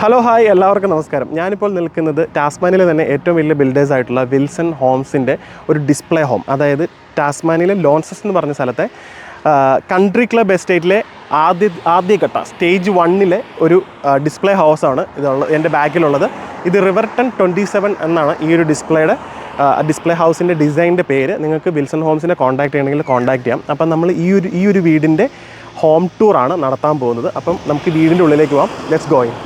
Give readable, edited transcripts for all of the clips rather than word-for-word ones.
Hello hi എല്ലാവർക്കും നമസ്കാരം. ഞാനിപ്പോൾ നിൽക്കുന്നത് ടാസ്മാനിയയിലെ തന്നെ ഏറ്റവും വലിയ ബിൽഡേഴ്സ് ആയിട്ടുള്ള വിൽസൺ ഹോംസിൻ്റെ ഒരു ഡിസ്പ്ലേ ഹോം, അതായത് ടാസ്മാനിയയിലെ ലോൺസസ് എന്ന് പറഞ്ഞ സ്ഥലത്തെ കൺട്രി ക്ലബ് എസ്റ്റേറ്റിലെ ആദ്യഘട്ട സ്റ്റേജ് 1 ഒരു ഡിസ്പ്ലേ ഹൗസാണ് ഇതുള്ളത്. എൻ്റെ ബാക്കിലുള്ളത് ഇത് റിവർട്ടൺ 27 എന്നാണ് ഈ ഒരു ഡിസ്പ്ലേ ഹൗസിൻ്റെ ഡിസൈനിൻ്റെ പേര്. നിങ്ങൾക്ക് വിൽസൺ ഹോംസിനെ കോൺടാക്ട് ചെയ്യണമെങ്കിൽ കോൺടാക്ട് ചെയ്യാം. അപ്പം നമ്മൾ ഈ ഒരു വീടിൻ്റെ ഹോം ടൂറാണ് നടത്താൻ പോകുന്നത്. അപ്പം നമുക്ക് വീടിൻ്റെ ഉള്ളിലേക്ക് പോകാം. Let's going.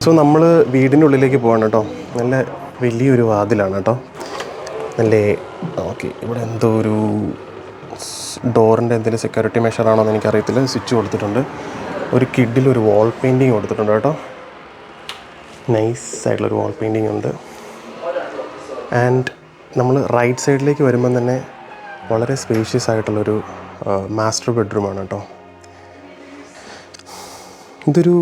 സോ നമ്മൾ വീടിൻ്റെ ഉള്ളിലേക്ക് പോകണം കേട്ടോ. നല്ല വലിയൊരു വാതിലാണ് കേട്ടോ. ഓക്കെ, ഇവിടെ എന്തോ ഒരു ഡോറിൻ്റെ എന്തെങ്കിലും സെക്യൂരിറ്റി മെഷറാണോ എന്ന് എനിക്കറിയത്തില്ല. സ്വിച്ച് കൊടുത്തിട്ടുണ്ട്. ഒരു കിഡിലൊരു വാൾ പെയിൻറ്റിങ് കൊടുത്തിട്ടുണ്ട് കേട്ടോ. നൈസ് ആയിട്ടുള്ളൊരു വാൾ പെയിൻറ്റിങ് ഉണ്ട്. ആൻഡ് നമ്മൾ റൈറ്റ് സൈഡിലേക്ക് വരുമ്പം തന്നെ വളരെ സ്പേഷ്യസ് ആയിട്ടുള്ളൊരു മാസ്റ്റർ ബെഡ്റൂമാണ് കേട്ടോ. ഇതൊരു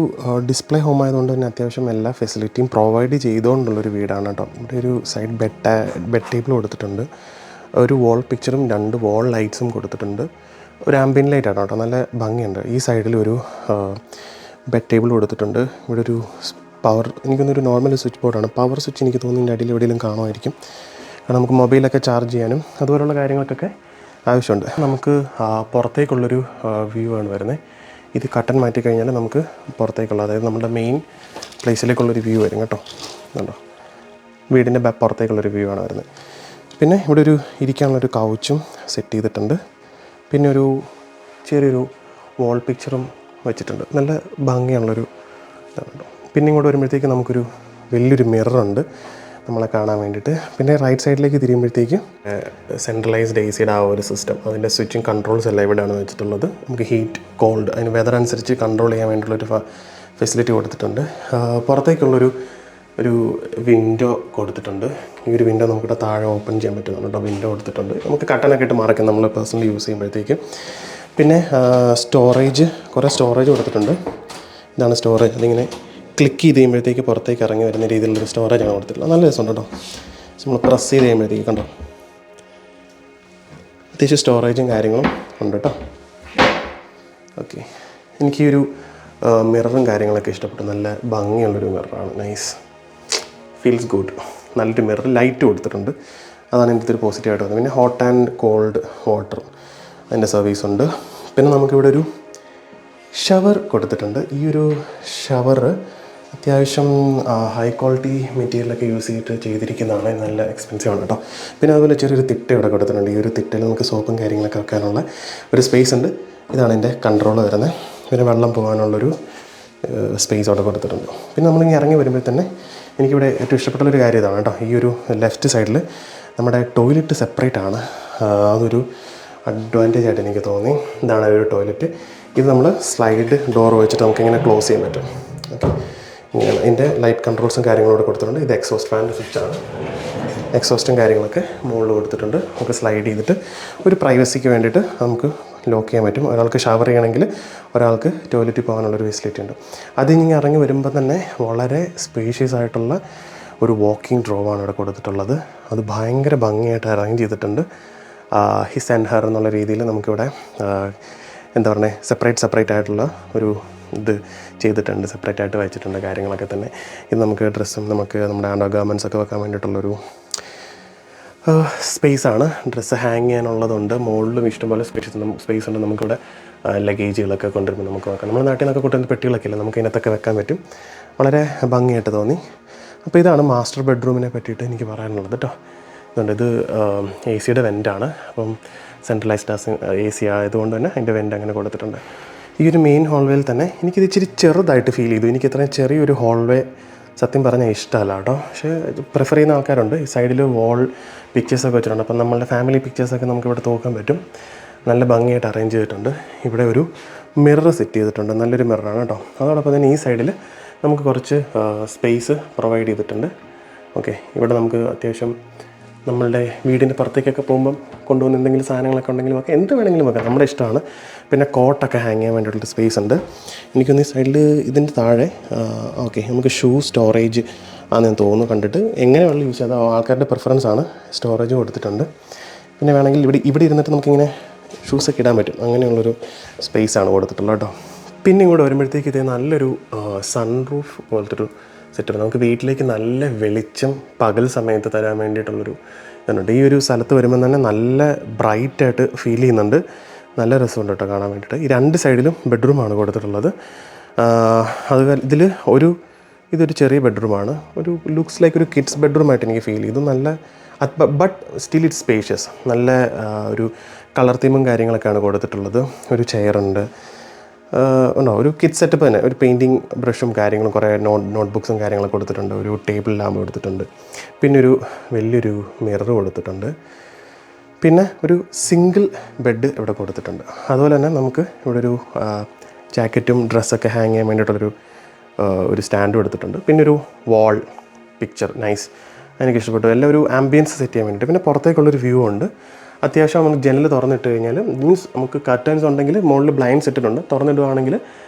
ഡിസ്പ്ലേ ഹോം ആയതുകൊണ്ട് തന്നെ അത്യാവശ്യം എല്ലാ ഫെസിലിറ്റിയും പ്രൊവൈഡ് ചെയ്തുകൊണ്ടുള്ളൊരു വീടാണ് കേട്ടോ. ഇവിടെ ഒരു സൈഡ് ബെഡ് ടേബിൾ കൊടുത്തിട്ടുണ്ട്. ഒരു വാൾ പിക്ചറും 2 വാൾ ലൈറ്റ്സും കൊടുത്തിട്ടുണ്ട്. ഒരു ആംബിയൻ ലൈറ്റാണ് കേട്ടോ, നല്ല ഭംഗിയുണ്ട്. ഈ സൈഡിൽ ഒരു ബെഡ് ടേബിൾ കൊടുത്തിട്ടുണ്ട്. ഇവിടെ ഒരു പവർ, എനിക്കൊന്നൊരു നോർമൽ സ്വിച്ച് ബോർഡാണ്. പവർ സ്വിച്ച് എനിക്ക് തോന്നുന്നു അടിയിൽ എവിടെയെങ്കിലും കാണുമായിരിക്കും. കാരണം നമുക്ക് മൊബൈലൊക്കെ ചാർജ് ചെയ്യാനും അതുപോലുള്ള കാര്യങ്ങൾക്കൊക്കെ ആവശ്യമുണ്ട്. നമുക്ക് പുറത്തേക്കുള്ളൊരു വ്യൂ ആണ് വരുന്നത്. ഇത് കട്ടൻ മാറ്റി കഴിഞ്ഞാൽ നമുക്ക് പുറത്തേക്കുള്ള, അതായത് നമ്മുടെ മെയിൻ പ്ലേസിലേക്കുള്ളൊരു വ്യൂ വരും കേട്ടോ. കണ്ടോ, വീടിൻ്റെ പുറത്തേക്കുള്ളൊരു വ്യൂ ആണ് വരുന്നത്. പിന്നെ ഇവിടെ ഒരു ഇരിക്കാനുള്ളൊരു കൗച്ചും സെറ്റ് ചെയ്തിട്ടുണ്ട്. പിന്നെ ഒരു ചെറിയൊരു വാൾ പിക്ചറും വെച്ചിട്ടുണ്ട്. നല്ല ഭംഗിയുള്ളൊരു ഇതാണ് കേട്ടോ. പിന്നെ ഇങ്ങോട്ട് വരുമ്പോഴത്തേക്ക് നമുക്കൊരു വലിയൊരു മിററുണ്ട് നമ്മളെ കാണാൻ വേണ്ടിയിട്ട്. പിന്നെ റൈറ്റ് സൈഡിലേക്ക് തിരിയുമ്പോഴത്തേക്ക് സെൻട്രലൈസ്ഡ് എ സിയുടെ ആ ഒരു സിസ്റ്റം, അതിൻ്റെ സ്വിച്ചിങ് കൺട്രോൾസ് എല്ലാം ഇവിടെയാണ് വെച്ചിട്ടുള്ളത്. നമുക്ക് ഹീറ്റ്, കോൾഡ്, അതിന് വെതർ അനുസരിച്ച് കൺട്രോൾ ചെയ്യാൻ വേണ്ടിയുള്ളൊരു ഫെസിലിറ്റി കൊടുത്തിട്ടുണ്ട്. പുറത്തേക്കുള്ളൊരു വിൻഡോ കൊടുത്തിട്ടുണ്ട്. ഈ ഒരു വിൻഡോ നമുക്കിവിടെ താഴെ ഓപ്പൺ ചെയ്യാൻ പറ്റുന്നുണ്ട് കേട്ടോ. വിൻഡോ കൊടുത്തിട്ടുണ്ട്. നമുക്ക് കട്ടനൊക്കെ ഇട്ട് മറക്കാം നമ്മൾ പേഴ്സണലി യൂസ് ചെയ്യുമ്പോഴത്തേക്ക്. പിന്നെ കുറേ സ്റ്റോറേജ് കൊടുത്തിട്ടുണ്ട്. ഇതാണ് സ്റ്റോറേജ്. അതിങ്ങനെ ക്ലിക്ക് ചെയ്ത് കഴിയുമ്പോഴത്തേക്ക് പുറത്തേക്ക് ഇറങ്ങി വരുന്ന രീതിയിലുള്ളൊരു സ്റ്റോറേജാണ് കൊടുത്തിട്ടുള്ളത്. നല്ല രസമുണ്ട് കേട്ടോ. നമ്മൾ പ്രസ് ചെയ്ത് കഴിയുമ്പോഴത്തേക്ക് കണ്ടോ, അത്യാവശ്യം സ്റ്റോറേജും കാര്യങ്ങളും ഉണ്ട് കേട്ടോ. ഓക്കെ, എനിക്ക് ഈ ഒരു മിററും കാര്യങ്ങളൊക്കെ ഇഷ്ടപ്പെട്ടു. നല്ല ഭംഗിയുള്ളൊരു മിററാണ്. Nice, feels good. നല്ലൊരു മിറർ, ലൈറ്റ് കൊടുത്തിട്ടുണ്ട്. അതാണ് എൻ്റെ ഒരു പോസിറ്റീവായിട്ട് വന്നത്. പിന്നെ ഹോട്ട് ആൻഡ് കോൾഡ് വാട്ടർ അതിൻ്റെ സർവീസ് ഉണ്ട്. പിന്നെ നമുക്കിവിടെ ഒരു ഷവർ കൊടുത്തിട്ടുണ്ട്. ഈ ഒരു ഷവർ അത്യാവശ്യം ഹൈ ക്വാളിറ്റി മെറ്റീരിയലൊക്കെ യൂസ് ചെയ്തിരിക്കുന്നതാണ്. നല്ല എക്സ്പെൻസീവ് ആണ് കേട്ടോ. പിന്നെ അതുപോലെ ചെറിയൊരു തിട്ട ഇവിടെ കൊടുത്തിട്ടുണ്ട്. ഈ ഒരു തിട്ടയിൽ നമുക്ക് സോപ്പും കാര്യങ്ങളൊക്കെ വെക്കാനുള്ള ഒരു സ്പേസ് ഉണ്ട്. ഇതാണ് എൻ്റെ കൺട്രോൾ വരുന്നത്. പിന്നെ വെള്ളം പോകാനുള്ളൊരു സ്പേസ് അവിടെ കൊടുത്തിട്ടുണ്ട്. പിന്നെ നമ്മളിങ്ങനെ ഇറങ്ങി വരുമ്പോൾ തന്നെ എനിക്കിവിടെ ഏറ്റവും ഇഷ്ടപ്പെട്ടുള്ളൊരു കാര്യം ഇതാണ് കേട്ടോ. ഈ ഒരു ലെഫ്റ്റ് സൈഡിൽ നമ്മുടെ ടോയ്ലറ്റ് സെപ്പറേറ്റ് ആണ്. അതൊരു അഡ്വാൻറ്റേജ് ആയിട്ട് എനിക്ക് തോന്നി. ഇതാണ് ഒരു ടോയ്ലറ്റ്. ഇത് നമ്മൾ സ്ലൈഡ് ഡോർ വെച്ചിട്ട് നമുക്കിങ്ങനെ ക്ലോസ് ചെയ്യാൻ പറ്റും. ഓക്കെ, ഇങ്ങനെ ഇതിൻ്റെ ലൈറ്റ് കൺട്രോൾസും കാര്യങ്ങളോട് കൊടുത്തിട്ടുണ്ട്. ഇത് എക്സോസ്റ്റ് ഫാനിൻ്റെ സ്വിച്ചാണ്. എക്സോസ്റ്റും കാര്യങ്ങളൊക്കെ മുകളിൽ കൊടുത്തിട്ടുണ്ട്. നമുക്ക് സ്ലൈഡ് ചെയ്തിട്ട് ഒരു പ്രൈവസിക്ക് വേണ്ടിയിട്ട് നമുക്ക് ലോക്ക് ചെയ്യാൻ പറ്റും. ഒരാൾക്ക് ഷവർ ചെയ്യണമെങ്കിൽ ഒരാൾക്ക് ടോയ്ലറ്റിൽ പോകാനുള്ളൊരു ഫെസിലിറ്റി ഉണ്ട്. അതിങ്ങനെ ഇറങ്ങി വരുമ്പോൾ തന്നെ വളരെ സ്പേഷ്യസ് ആയിട്ടുള്ള ഒരു വാക്കിംഗ് ഡ്രോവാണ് ഇവിടെ കൊടുത്തിട്ടുള്ളത്. അത് ഭയങ്കര ഭംഗിയായിട്ട് അറേഞ്ച് ചെയ്തിട്ടുണ്ട്. ഹിസ് ആൻഡ് ഹെർ എന്നുള്ള രീതിയിൽ നമുക്കിവിടെ എന്താ പറയുക, സെപ്പറേറ്റ് ആയിട്ടുള്ള ഒരു ഇത് ചെയ്തിട്ടുണ്ട്. സെപ്പറേറ്റ് ആയിട്ട് വെച്ചിട്ടുണ്ട് കാര്യങ്ങളൊക്കെ തന്നെ. ഇത് നമുക്ക് ഡ്രസ്സും നമുക്ക് നമ്മുടെ അണ്ടർ ഗാർമെൻറ്റ്സ് ഒക്കെ വെക്കാൻ വേണ്ടിയിട്ടുള്ളൊരു സ്പേസാണ്. Dress hang ചെയ്യാനുള്ളതുണ്ട്. മുകളിലും ഇഷ്ടംപോലെ സ്പേസ് ഉണ്ട്. നമുക്കിവിടെ ലഗേജുകളൊക്കെ കൊണ്ടുവരുമ്പോൾ നമുക്ക് വെക്കാം. നമ്മുടെ നാട്ടിൽ നിന്നൊക്കെ കൊണ്ടുവരുന്ന പെട്ടികളൊക്കെ ഇല്ല, നമുക്ക് ഇതിനകത്തൊക്കെ വെക്കാൻ പറ്റും. വളരെ ഭംഗിയായിട്ട് തോന്നി. അപ്പോൾ ഇതാണ് മാസ്റ്റർ ബെഡ്റൂമിനെ പറ്റിയിട്ട് എനിക്ക് പറയാനുള്ളത് കേട്ടോ. അതുകൊണ്ട് ഇത് എ സിയുടെ വെൻ്റാണ്. അപ്പം സെൻട്രലൈസ്ഡ് എ സി ആയതുകൊണ്ട് തന്നെ അതിൻ്റെ വെൻ്റ് അങ്ങനെ കൊടുത്തിട്ടുണ്ട്. ഈ ഒരു മെയിൻ ഹോൾവേയിൽ തന്നെ എനിക്കിത് ഇച്ചിരി ചെറുതായിട്ട് ഫീൽ ചെയ്തു. എനിക്ക് ഇത്രയും ചെറിയൊരു ഹോൾവേ സത്യം പറഞ്ഞാൽ ഇഷ്ടമല്ല കേട്ടോ. പക്ഷേ പ്രിഫർ ചെയ്യുന്ന ആൾക്കാരുണ്ട്. ഈ സൈഡിൽ വാൾ പിക്ചേഴ്സൊക്കെ വെച്ചിട്ടുണ്ട്. അപ്പം നമ്മളുടെ ഫാമിലി പിക്ചേഴ്സൊക്കെ നമുക്കിവിടെ തൂക്കാൻ പറ്റും. നല്ല ഭംഗിയായിട്ട് അറേഞ്ച് ചെയ്തിട്ടുണ്ട്. ഇവിടെ ഒരു മിറർ സെറ്റ് ചെയ്തിട്ടുണ്ട്. നല്ലൊരു മിററാണ് കേട്ടോ. അതോടൊപ്പം തന്നെ ഈ സൈഡിൽ നമുക്ക് കുറച്ച് സ്പേസ് പ്രൊവൈഡ് ചെയ്തിട്ടുണ്ട്. ഓക്കെ, ഇവിടെ നമുക്ക് അത്യാവശ്യം നമ്മളുടെ വീടിൻ്റെ പുറത്തേക്കൊക്കെ പോകുമ്പം കൊണ്ടുവന്ന് എന്തെങ്കിലും സാധനങ്ങളൊക്കെ ഉണ്ടെങ്കിലും ഒക്കെ എന്ത് വേണമെങ്കിലും വെക്കാം, നമ്മുടെ ഇഷ്ടമാണ്. പിന്നെ കോട്ടൊക്കെ ഹാങ് ചെയ്യാൻ വേണ്ടിയിട്ടുള്ള സ്പേസ് ഉണ്ട്. എനിക്കൊന്ന് ഈ സൈഡിൽ ഇതിൻ്റെ താഴെ ഓക്കെ നമുക്ക് ഷൂ സ്റ്റോറേജ് ആണെന്ന് തോന്നുന്നു കണ്ടിട്ട്. എങ്ങനെ വെള്ളം യൂസ് ചെയ്യാം, അത് ആൾക്കാരുടെ പ്രിഫറൻസ് ആണ്. സ്റ്റോറേജ് കൊടുത്തിട്ടുണ്ട്. പിന്നെ വേണമെങ്കിൽ ഇവിടെ ഇരുന്നിട്ട് നമുക്കിങ്ങനെ ഷൂസൊക്കെ ഇടാൻ പറ്റും. അങ്ങനെയുള്ളൊരു സ്പേസാണ് കൊടുത്തിട്ടുള്ളത് കേട്ടോ. പിന്നെ ഇങ്ങോട്ട് വരുമ്പോഴത്തേക്ക് ഇത് നല്ലൊരു സൺറൂഫ് പോലത്തൊരു സെറ്റപ്പ്. നമുക്ക് വീട്ടിലേക്ക് നല്ല വെളിച്ചം പകൽ സമയത്ത് തരാൻ വേണ്ടിയിട്ടുള്ളൊരു ഇതുണ്ട്. ഈ ഒരു സ്ഥലത്ത് വരുമ്പോൾ തന്നെ നല്ല ബ്രൈറ്റായിട്ട് ഫീൽ ചെയ്യുന്നുണ്ട്. നല്ല രസമുണ്ട് കേട്ടോ കാണാൻ വേണ്ടിയിട്ട്. ഈ 2 സൈഡിലും ബെഡ്റൂമാണ് കൊടുത്തിട്ടുള്ളത്. അത് ഇതൊരു ചെറിയ ബെഡ്റൂമാണ്. ഒരു ലുക്സ് ലൈക്ക് ഒരു കിഡ്സ് ബെഡ്റൂമായിട്ട് എനിക്ക് ഫീൽ ചെയ്തു. നല്ല ബട്ട് സ്റ്റിൽ ഇറ്റ്സ് സ്പേഷ്യസ്. നല്ല ഒരു കളർ തീമും കാര്യങ്ങളൊക്കെയാണ് കൊടുത്തിട്ടുള്ളത്. ഒരു ചെയറുണ്ട്, ഉണ്ടോ, ഒരു കിഡ് സെറ്റപ്പ് തന്നെ. ഒരു പെയിൻറ്റിങ് ബ്രഷും കാര്യങ്ങളും കുറേ നോട്ട്ബുക്സും കാര്യങ്ങളൊക്കെ കൊടുത്തിട്ടുണ്ട്. ഒരു ടേബിൾ ലാമ്പ് കൊടുത്തിട്ടുണ്ട്. പിന്നെ ഒരു വലിയൊരു മിറർ കൊടുത്തിട്ടുണ്ട്. പിന്നെ ഒരു സിംഗിൾ ബെഡ് ഇവിടെ കൊടുത്തിട്ടുണ്ട്. അതുപോലെ തന്നെ നമുക്ക് ഇവിടെ ഒരു ജാക്കറ്റും ഡ്രസ്സൊക്കെ ഹാങ് ചെയ്യാൻ വേണ്ടിയിട്ടുള്ളൊരു സ്റ്റാൻഡും എടുത്തിട്ടുണ്ട്. പിന്നെ ഒരു വാൾ പിക്ചർ, നൈസ്, എനിക്കിഷ്ടപ്പെട്ടു. എല്ലാം ഒരു ആംബിയൻസ് സെറ്റ് ചെയ്യാൻ വേണ്ടിയിട്ട്. പിന്നെ പുറത്തേക്കുള്ളൊരു വ്യൂ ഉണ്ട്. അത്യാവശ്യം നമുക്ക് ജനൽ തുറന്നിട്ട് കഴിഞ്ഞാൽ മീൻസ് നമുക്ക് കർട്ടൻസ് ഉണ്ടെങ്കിൽ മുകളിൽ ബ്ലൈൻഡ്സ് ഇട്ടിട്ടുണ്ട്. തുറന്നിടുകയാണെങ്കിൽ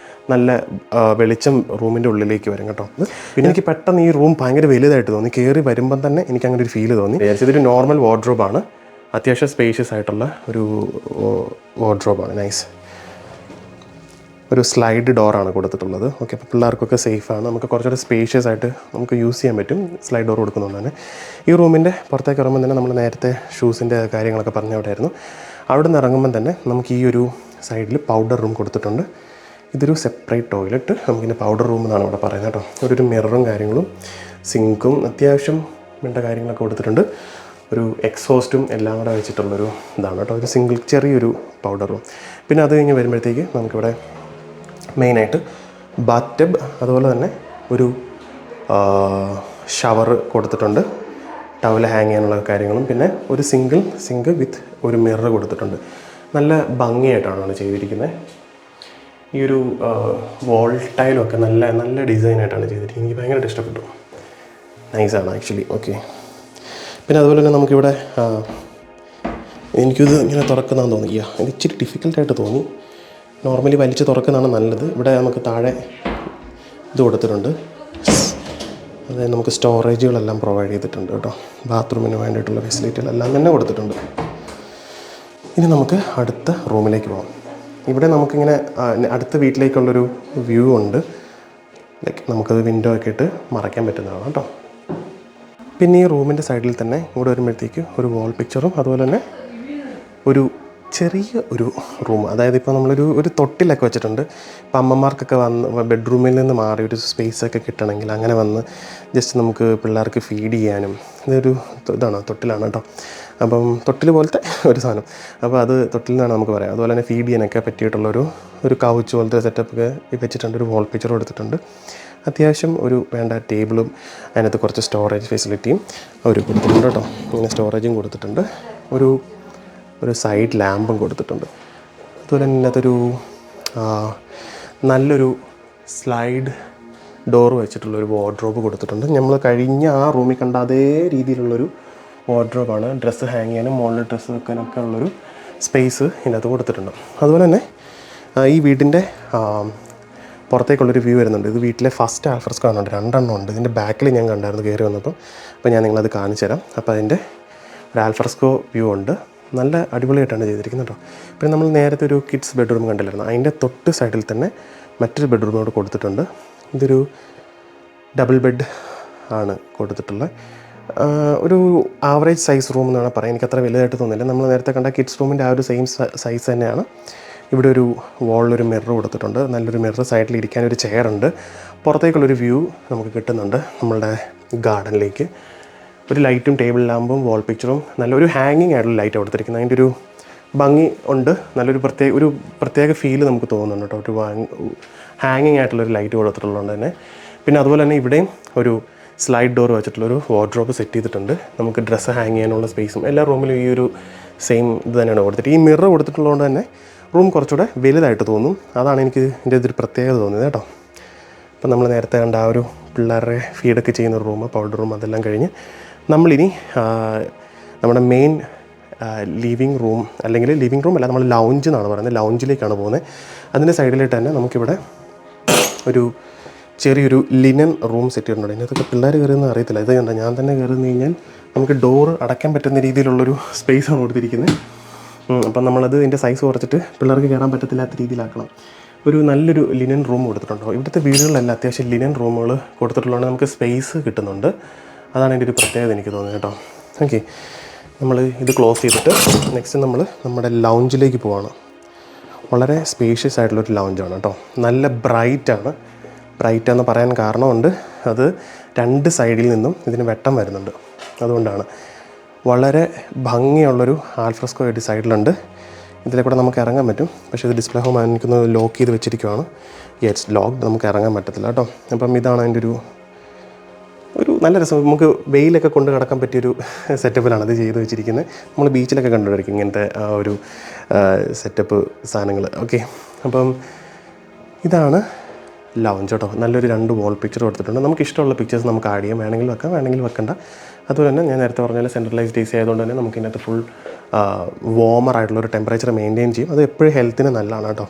നല്ല വെളിച്ചം റൂമിൻ്റെ ഉള്ളിലേക്ക് വരും കേട്ടോ. പിന്നെ എനിക്ക് പെട്ടെന്ന് ഈ റൂം ഭയങ്കര വലുതായിട്ട് തോന്നി. കയറി വരുമ്പം തന്നെ എനിക്ക് അങ്ങനെ ഒരു ഫീല് തോന്നി. ഇതൊരു നോർമൽ വാർഡ്രോബാണ്. അത്യാവശ്യം സ്പേഷ്യസ് ആയിട്ടുള്ള ഒരു വാർഡ്രോബാണ്. നൈസ്. ഒരു സ്ലൈഡ് ഡോറാണ് കൊടുത്തിട്ടുള്ളത്. ഓക്കെ, അപ്പോൾ പിള്ളേർക്കൊക്കെ സേഫാണ്. നമുക്ക് കുറച്ചുകൂടെ സ്പേഷ്യസ് ആയിട്ട് നമുക്ക് യൂസ് ചെയ്യാൻ പറ്റും സ്ലൈഡ് ഡോർ കൊടുക്കുന്നതുകൊണ്ട് തന്നെ. ഈ റൂമിൻ്റെ പുറത്തേക്ക് ഇറങ്ങുമ്പോൾ തന്നെ നമ്മൾ നേരത്തെ ഷൂസിൻ്റെ കാര്യങ്ങളൊക്കെ പറഞ്ഞവിടെയായിരുന്നു. അവിടെ നിന്ന് ഇറങ്ങുമ്പം തന്നെ നമുക്ക് ഈ ഒരു സൈഡിൽ പൗഡർ റൂം കൊടുത്തിട്ടുണ്ട്. ഇതൊരു സെപ്പറേറ്റ് ടോയ്ലറ്റ്. നമുക്കിൻ്റെ പൗഡർ റൂം എന്നാണ് ഇവിടെ പറയുന്നത് കേട്ടോ. ഒരു മിററും കാര്യങ്ങളും സിങ്കും അത്യാവശ്യം വേണ്ട കാര്യങ്ങളൊക്കെ കൊടുത്തിട്ടുണ്ട്. ഒരു എക്സോസ്റ്റും എല്ലാം കൂടെ വെച്ചിട്ടുള്ളൊരു ഇതാണ് കേട്ടോ. ഒരു സിംഗിൾ ചെറിയൊരു പൗഡർ റൂം. പിന്നെ അത് കഴിഞ്ഞ് വരുമ്പോഴത്തേക്ക് നമുക്കിവിടെ മെയിനായിട്ട് ബാത്ത് ടബ്, അതുപോലെ തന്നെ ഒരു ഷവർ കൊടുത്തിട്ടുണ്ട്. ടവൽ ഹാങ് ചെയ്യാനുള്ള കാര്യങ്ങളും പിന്നെ ഒരു സിംഗിൾ സിങ്ക് വിത്ത് ഒരു മിറർ കൊടുത്തിട്ടുണ്ട്. നല്ല ഭംഗിയായിട്ടാണ് ചെയ്തിരിക്കുന്നത്. ഈ ഒരു വോൾ ടൈലൊക്കെ നല്ല നല്ല ഡിസൈനായിട്ടാണ് ചെയ്തിരിക്കുന്നത്. എനിക്ക് ഭയങ്കരമായിട്ട് ഇഷ്ടപ്പെട്ടു. നൈസാണ് ആക്ച്വലി. ഓക്കെ, പിന്നെ അതുപോലെ തന്നെ നമുക്കിവിടെ എനിക്കിത് ഇങ്ങനെ തുറക്കുന്നതാണെന്ന് തോന്നി. ഇത് ഇച്ചിരി ഡിഫിക്കൽട്ടായിട്ട് തോന്നി. നോർമലി വലിച്ച് തുറക്കുന്നതാണ് നല്ലത്. ഇവിടെ നമുക്ക് താഴെ ഇത് കൊടുത്തിട്ടുണ്ട്. അതായത് നമുക്ക് സ്റ്റോറേജുകളെല്ലാം പ്രൊവൈഡ് ചെയ്തിട്ടുണ്ട് കേട്ടോ. ബാത്റൂമിന് വേണ്ടിയിട്ടുള്ള ഫെസിലിറ്റികളെല്ലാം തന്നെ കൊടുത്തിട്ടുണ്ട്. ഇനി നമുക്ക് അടുത്ത റൂമിലേക്ക് പോകാം. ഇവിടെ നമുക്കിങ്ങനെ അടുത്ത വീട്ടിലേക്കുള്ളൊരു വ്യൂ ഉണ്ട്. ലൈക്ക് നമുക്കത് വിൻഡോ ഒക്കെ ഇട്ട് മറയ്ക്കാൻ പറ്റുന്നതാണ് കേട്ടോ. പിന്നെ ഈ റൂമിൻ്റെ സൈഡിൽ തന്നെ ഇവിടെ വരുമ്പോഴത്തേക്ക് ഒരു വാൾ പിക്ചറും അതുപോലെ തന്നെ ഒരു ചെറിയ ഒരു റൂം. അതായത് ഇപ്പോൾ ഒരു തൊട്ടിലൊക്കെ വെച്ചിട്ടുണ്ട്. ഇപ്പം അമ്മമാർക്കൊക്കെ വന്ന് ബെഡ്റൂമിൽ നിന്ന് മാറി ഒരു സ്പേസൊക്കെ കിട്ടണമെങ്കിൽ അങ്ങനെ വന്ന് ജസ്റ്റ് നമുക്ക് പിള്ളേർക്ക് ഫീഡ് ചെയ്യാനും. ഇതൊരു തൊട്ടിലാണ് കേട്ടോ. അപ്പം തൊട്ടിൽ പോലത്തെ ഒരു സാധനം. അപ്പോൾ അത് തൊട്ടിൽ നിന്നാണ് നമുക്ക് പറയാം. അതുപോലെ തന്നെ ഫീഡ് ചെയ്യാനൊക്കെ പറ്റിയിട്ടുള്ളൊരു കൗച്ച് പോലത്തെ സെറ്റപ്പൊക്കെ വെച്ചിട്ടുണ്ട്. ഒരു വാൾ പിക്ചർ കൊടുത്തിട്ടുണ്ട്. അത്യാവശ്യം ഒരു വേണ്ട ടേബിളും അതിനകത്ത് കുറച്ച് സ്റ്റോറേജ് ഫെസിലിറ്റിയും അവർ കൊടുത്തിട്ടുണ്ട് കേട്ടോ. ഇങ്ങനെ സ്റ്റോറേജും കൊടുത്തിട്ടുണ്ട്. ഒരു സൈഡ് ലാമ്പും കൊടുത്തിട്ടുണ്ട്. അതുപോലെ തന്നെ ഇതിനകത്തൊരു നല്ലൊരു സ്ലൈഡ് ഡോർ വെച്ചിട്ടുള്ളൊരു വാർഡ്രോബ് കൊടുത്തിട്ടുണ്ട്. നമ്മൾ കഴിഞ്ഞ ആ റൂമിൽ കണ്ട അതേ രീതിയിലുള്ളൊരു വാർഡ്രോബാണ്. ഡ്രസ്സ് ഹാങ് ചെയ്യാനും മുകളിൽ ഡ്രസ്സ് വെക്കാനൊക്കെ ഉള്ളൊരു സ്പേസ് ഇതിനകത്ത് കൊടുത്തിട്ടുണ്ട്. അതുപോലെ തന്നെ ഈ വീടിൻ്റെ പുറത്തേക്കുള്ളൊരു വ്യൂ വരുന്നുണ്ട്. ഇത് വീട്ടിലെ ഫസ്റ്റ് ആൽഫ്രസ്കോ കാണുന്നുണ്ട്. 2 എണ്ണം ഉണ്ട്. ഇതിൻ്റെ ബാക്കിൽ ഞാൻ കണ്ടായിരുന്നു കയറി വന്നപ്പോൾ. അപ്പോൾ ഞാൻ നിങ്ങളത് കാണിച്ചു തരാം. അപ്പോൾ അതിൻ്റെ ഒരു ആൽഫ്രസ്കോ വ്യൂ ഉണ്ട്. നല്ല അടിപൊളിയായിട്ടാണ് ചെയ്തിരിക്കുന്നത് കേട്ടോ. പിന്നെ നമ്മൾ നേരത്തെ ഒരു കിഡ്സ് ബെഡ്റൂം കണ്ടില്ലായിരുന്നു. അതിൻ്റെ തൊട്ട് സൈഡിൽ തന്നെ മറ്റൊരു ബെഡ്റൂം കൂടെ കൊടുത്തിട്ടുണ്ട്. ഇതൊരു ഡബിൾ ബെഡ് ആണ് കൊടുത്തിട്ടുള്ളത്. ഒരു ആവറേജ് സൈസ് റൂം എന്നാണ് പറയാം. എനിക്ക് അത്ര വലുതായിട്ട് തോന്നില്ല. നമ്മൾ നേരത്തെ കണ്ട കിഡ്സ് റൂമിൻ്റെ ആ ഒരു സെയിം സൈസ് തന്നെയാണ്. ഇവിടെ ഒരു വാളിലൊരു മിറർ കൊടുത്തിട്ടുണ്ട്. നല്ലൊരു മിറർ. സൈഡിൽ ഇരിക്കാനൊരു ചെയറുണ്ട്. പുറത്തേക്കുള്ളൊരു വ്യൂ നമുക്ക് കിട്ടുന്നുണ്ട് നമ്മളുടെ ഗാർഡനിലേക്ക്. ഒരു ലൈറ്റും ടേബിൾ ലാമ്പും വാൾ പിക്ചറും നല്ലൊരു ഹാങ്ങിങ് ആയിട്ടുള്ള ലൈറ്റ് കൊടുത്തിരിക്കുന്നത്. അതിൻ്റെ ഒരു ഭംഗി ഉണ്ട്. നല്ലൊരു പ്രത്യേക ഫീല് നമുക്ക് തോന്നുന്നുണ്ട് കേട്ടോ. ഒരു ഹാങ്ങിങ് ആയിട്ടുള്ളൊരു ലൈറ്റ് കൊടുത്തിട്ടുള്ളതുകൊണ്ട് തന്നെ. പിന്നെ അതുപോലെ തന്നെ ഇവിടെയും ഒരു സ്ലൈഡ് ഡോർ വെച്ചിട്ടുള്ളൊരു വാർഡ്രോബ് സെറ്റ് ചെയ്തിട്ടുണ്ട്. നമുക്ക് ഡ്രസ്സ് ഹാങ് ചെയ്യാനുള്ള സ്പേസും എല്ലാ റൂമിലും ഈ ഒരു സെയിം ഇത് തന്നെയാണ് കൊടുത്തിട്ട്. ഈ മിറർ കൊടുത്തിട്ടുള്ളതുകൊണ്ട് തന്നെ റൂം കുറച്ചുകൂടെ വലുതായിട്ട് തോന്നും. അതാണ് എനിക്ക് ഇതിൻ്റെ ഇതൊരു പ്രത്യേകത തോന്നിയത് കേട്ടോ. അപ്പം നമ്മൾ നേരത്തെ കണ്ട ആ ഒരു പിള്ളേരുടെ ഫീഡൊക്കെ ചെയ്യുന്ന റൂം, പൗഡർ റൂം, അതെല്ലാം കഴിഞ്ഞ് നമ്മളിനി നമ്മുടെ മെയിൻ ലിവിങ് റൂം, അല്ലെങ്കിൽ ലിവിങ് റൂം അല്ല, നമ്മൾ ലൗഞ്ച് എന്നാണ് പറയുന്നത്, ലൗഞ്ചിലേക്കാണ് പോകുന്നത്. അതിൻ്റെ സൈഡിലായിട്ട് തന്നെ നമുക്കിവിടെ ഒരു ചെറിയൊരു ലിനൻ റൂം സെറ്റ് ചെയ്തിട്ടുണ്ട്. ഇതിനകത്തൊക്കെ പിള്ളേർ കയറുമെന്ന് അറിയത്തില്ല. ഇത് കണ്ട ഞാൻ തന്നെ കയറുന്നു കഴിഞ്ഞാൽ നമുക്ക് ഡോറ് അടയ്ക്കാൻ പറ്റുന്ന രീതിയിലുള്ളൊരു സ്പേസാണ് കൊടുത്തിരിക്കുന്നത്. അപ്പം നമ്മളത് ഇതിൻ്റെ സൈസ് കുറച്ചിട്ട് പിള്ളേർക്ക് കയറാൻ പറ്റത്തില്ലാത്ത രീതിയിലാക്കണം. ഒരു നല്ലൊരു ലിനൻ റൂം കൊടുത്തിട്ടുണ്ടോ. ഇവിടുത്തെ വീടുകളിലെല്ലാം അത്യാവശ്യം ലിനൻ റൂമുകൾ കൊടുത്തിട്ടുള്ളതുകൊണ്ട് നമുക്ക് സ്പേസ് കിട്ടുന്നുണ്ട്. അതാണ് എൻ്റെ ഒരു പ്രത്യേകത എനിക്ക് തോന്നുന്നത് കേട്ടോ. ഓക്കെ, നമ്മൾ ഇത് ക്ലോസ് ചെയ്തിട്ട് നെക്സ്റ്റ് നമ്മൾ നമ്മുടെ ലൗഞ്ചിലേക്ക് പോവാണ്. വളരെ സ്പേഷ്യസ് ആയിട്ടുള്ളൊരു ലൗഞ്ചാണ് കേട്ടോ. നല്ല ബ്രൈറ്റാണ്. ബ്രൈറ്റാന്ന് പറയാൻ കാരണമുണ്ട്, അത് 2 സൈഡിൽ നിന്നും ഇതിന് വെട്ടം വരുന്നുണ്ട്. അതുകൊണ്ടാണ് വളരെ ഭംഗിയുള്ളൊരു ആൽഫ്രസ്കോ ഒരു സൈഡിലുണ്ട്. ഇതിലെ കൂടെ നമുക്ക് ഇറങ്ങാൻ പറ്റും. പക്ഷേ ഇത് ഡിസ്പ്ലേ ഹോം എനിക്കൊന്ന് ലോക്ക് ചെയ്ത് വെച്ചിരിക്കുവാണ്. യെറ്റ്സ് ലോക്ക്ഡ്, നമുക്ക് ഇറങ്ങാൻ പറ്റത്തില്ല കേട്ടോ. അപ്പം ഇതാണ് അതിൻ്റെ ഒരു നല്ല രസം. നമുക്ക് വെയിലൊക്കെ കൊണ്ട് കിടക്കാൻ പറ്റിയൊരു സെറ്റപ്പിലാണ് അത് ചെയ്ത് വെച്ചിരിക്കുന്നത്. നമ്മൾ ബീച്ചിലൊക്കെ കണ്ടുപിടിക്കും ഇങ്ങനത്തെ ഒരു സെറ്റപ്പ് സാധനങ്ങൾ. ഓക്കെ, അപ്പം ഇതാണ് ലൗഞ്ച് കേട്ടോ. നല്ലൊരു 2 വാൾ പിക്ചർ കൊടുത്തിട്ടുണ്ട്. നമുക്ക് ഇഷ്ടമുള്ള പിക്ചേഴ്സ് നമുക്ക് ആഡ് ചെയ്യാം. വേണമെങ്കിൽ വെക്കാം, വേണമെങ്കിൽ വെക്കണ്ട. അതുപോലെ തന്നെ ഞാൻ നേരത്തെ പറഞ്ഞാൽ സെൻട്രലൈസ്ഡ് AC ആയതുകൊണ്ട് തന്നെ നമുക്ക് ഇതിനകത്ത് ഫുൾ വാമറായിട്ടുള്ളൊരു ടെമ്പറേച്ചർ മെയിൻറ്റെയിൻ ചെയ്യും. അത് എപ്പോഴും ഹെൽത്തിന് നല്ലതാണ് കേട്ടോ.